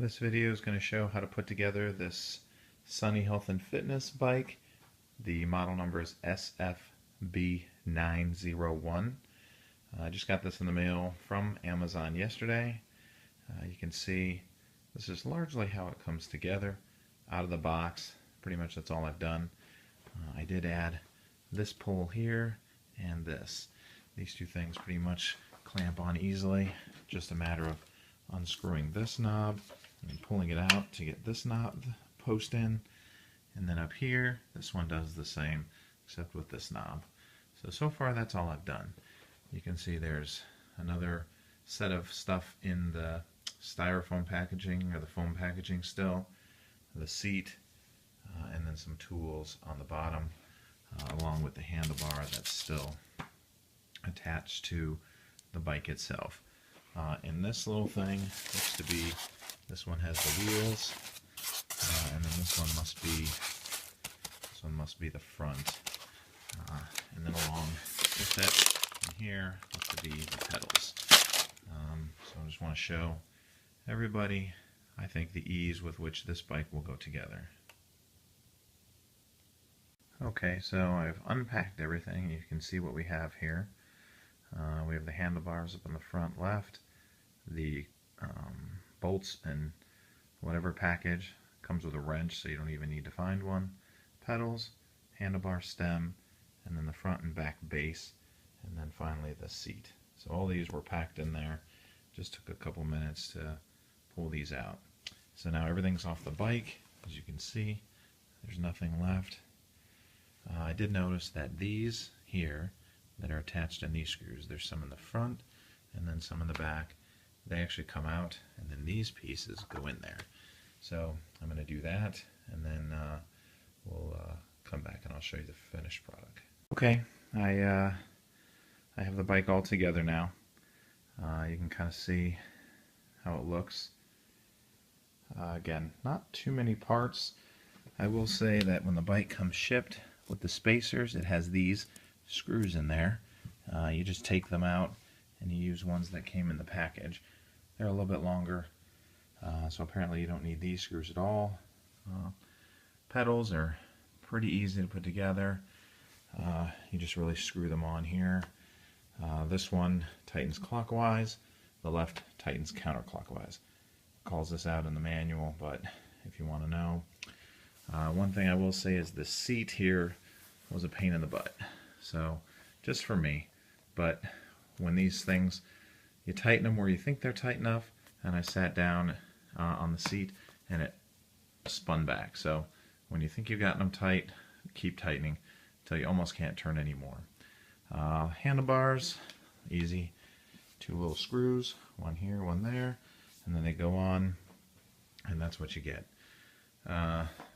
This video is going to show how to put together this Sunny Health and Fitness bike. The model number is SF-B901. I just got this in the mail from Amazon yesterday. You can see this is largely how it comes together out of the box. Pretty much that's all I've done. I did add this pole here and this. These two things pretty much clamp on easily. Just a matter of unscrewing this knob and pulling it out to get this knob post in, and then up here this one does the same except with this knob. So far that's all I've done. You can see there's another set of stuff in the styrofoam packaging or the foam packaging still, the seat, and then some tools on the bottom, along with the handlebar that's still attached to the bike itself. And this little thing looks to be, this one has the wheels, and then this one must be the front, and then along with that in here looks to be the pedals. So I just want to show everybody, I think, the ease with which this bike will go together. Okay, so I've unpacked everything. You can see what we have here. We have the handlebars up in the front left, the bolts and whatever package comes with a wrench, so you don't even need to find one, pedals, handlebar stem, and then the front and back base, and then finally the seat. So all these were packed in there. Just took a couple minutes to pull these out. So now everything's off the bike. As you can see, there's nothing left. I did notice that these here that are attached in these screws, there's some in the front and then some in the back. They actually come out, and then these pieces go in there. So I'm going to do that, and then we'll come back and I'll show you the finished product. Okay, I have the bike all together now. You can kind of see how it looks. Again, not too many parts. I will say that when the bike comes shipped with the spacers, it has these screws in there. You just take them out and you use ones that came in the package. They're a little bit longer, so apparently you don't need these screws at all. Pedals are pretty easy to put together. You just really screw them on here. This one tightens clockwise, the left tightens counterclockwise. It calls this out in the manual, but if you want to know. One thing I will say is the seat here was a pain in the butt. So just for me, but when these things, you tighten them where you think they're tight enough, and I sat down on the seat and it spun back. So when you think you've gotten them tight, keep tightening until you almost can't turn anymore. Handlebars, easy. Two little screws, one here, one there, and then they go on, and that's what you get.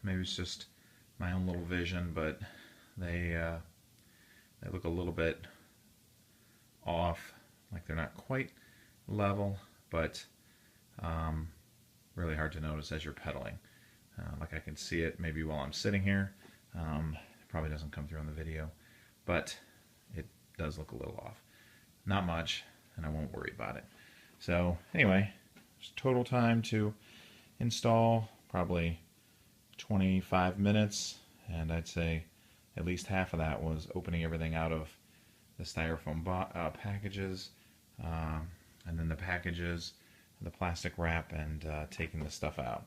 Maybe it's just my own little vision, but they look a little bit off, like they're not quite level, but really hard to notice as you're pedaling. Like I can see it maybe while I'm sitting here. It probably doesn't come through on the video, but it does look a little off. Not much, and I won't worry about it. So anyway, total time to install, probably 25 minutes, and I'd say at least half of that was opening everything out of the styrofoam packages, and then the packages, the plastic wrap, and taking the stuff out.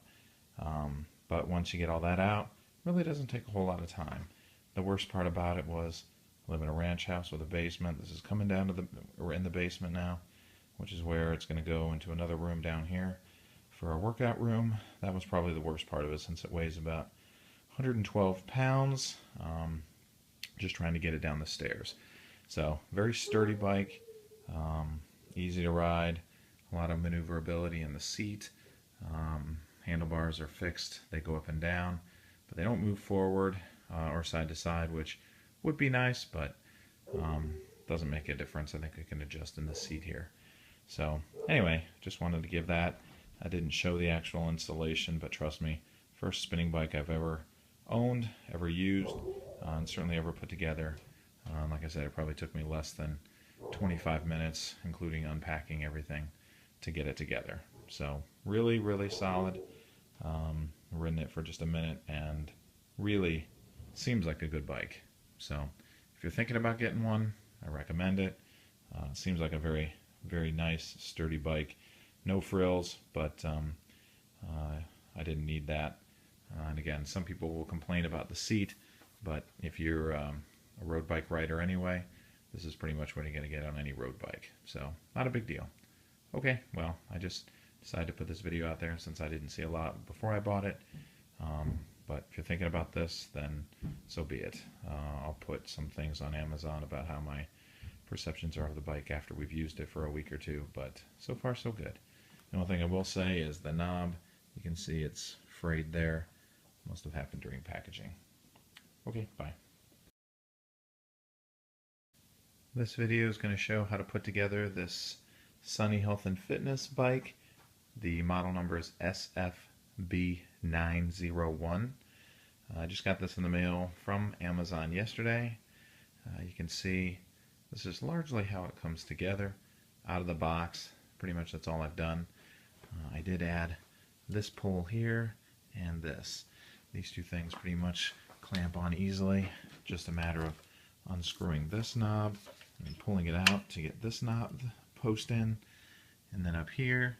But once you get all that out, it really doesn't take a whole lot of time. The worst part about it was I live in a ranch house with a basement. This is coming down to we're in the basement now, which is where it's going to go into another room down here for a workout room. That was probably the worst part of it, since it weighs about 112 pounds, just trying to get it down the stairs. So very sturdy bike, easy to ride, a lot of maneuverability in the seat. Handlebars are fixed, they go up and down, but they don't move forward or side to side, which would be nice, but doesn't make a difference. I think I can adjust in the seat here. So anyway, just wanted to give that. I didn't show the actual installation, but trust me, first spinning bike I've ever owned, ever used, and certainly ever put together. Like I said, it probably took me less than 25 minutes, including unpacking everything, to get it together. So really, really solid. Ridden it for just a minute and really seems like a good bike. So if you're thinking about getting one, I recommend it. Seems like a very, very nice, sturdy bike. No frills, but I didn't need that. And again, some people will complain about the seat, but if you're a road bike rider anyway, this is pretty much what you're going to get on any road bike. So not a big deal. Okay, well, I just decided to put this video out there since I didn't see a lot before I bought it. But if you're thinking about this, then so be it. I'll put some things on Amazon about how my perceptions are of the bike after we've used it for a week or two, but so far so good. The only thing I will say is the knob, you can see it's frayed there. Must have happened during packaging. Okay, bye. This video is going to show how to put together this Sunny Health and Fitness bike. The model number is SF-B901. I just got this in the mail from Amazon yesterday. You can see this is largely how it comes together out of the box. Pretty much that's all I've done. I did add this pull here and this. These two things pretty much clamp on easily. Just a matter of unscrewing this knob and pulling it out to get this knob post in. And then up here,